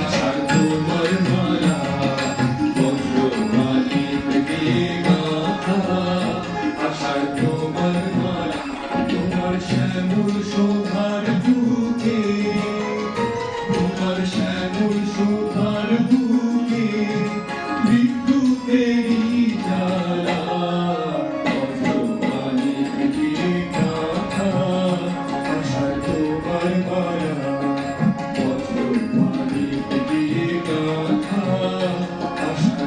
আশার তোমার মালা বজ্রমালী গাথা আশার তোমার মালা তোমার শ্যামল শোভার বুকে তোমার শ্যামল শোভার বুকে বিদ্যুতেরই জ্বালা বজ্রমালী গাথা আশার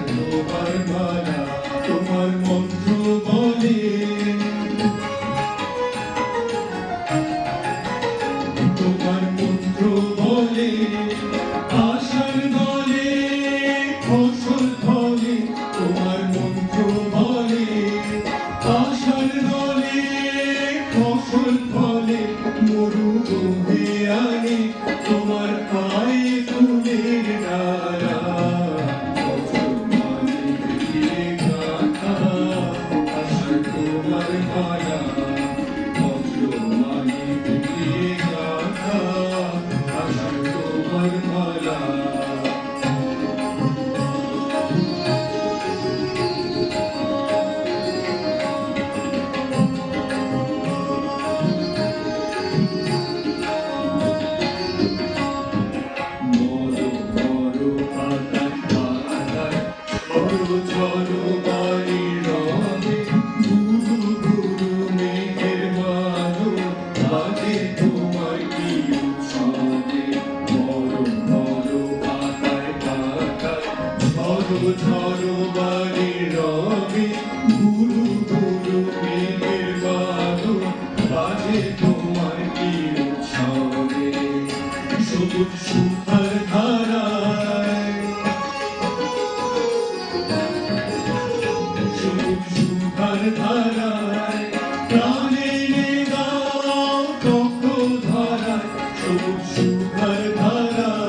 তোমার মালা তোমার মন্ত্র বলে তোমার মন্ত্র বলে আশার দলে ফসল ফলে তোমার মন্ত্র বলে আশার দলে ফসল ফলে মরু বহে আনে তোমার পায়ে ফুলের ডালা তোমার মালা বজ্রমালী গাথা আশার তোমার মালা ঝড় বাড়ি রবে গুরু গুরু মেঘের মানো বাজে তোমার কি উৎসবে বড় বড় পাতায় পাতায় ঝড় ঝড় বাড়ি রবে গুরু গুরু মেঘের মানো বাজে তোমার কি উৎসবে সবুজ সুতার ধারায় সুধার ধারায় প্রাণে গাও তপ্ত ধারায় সবুজ সুধার ধারায়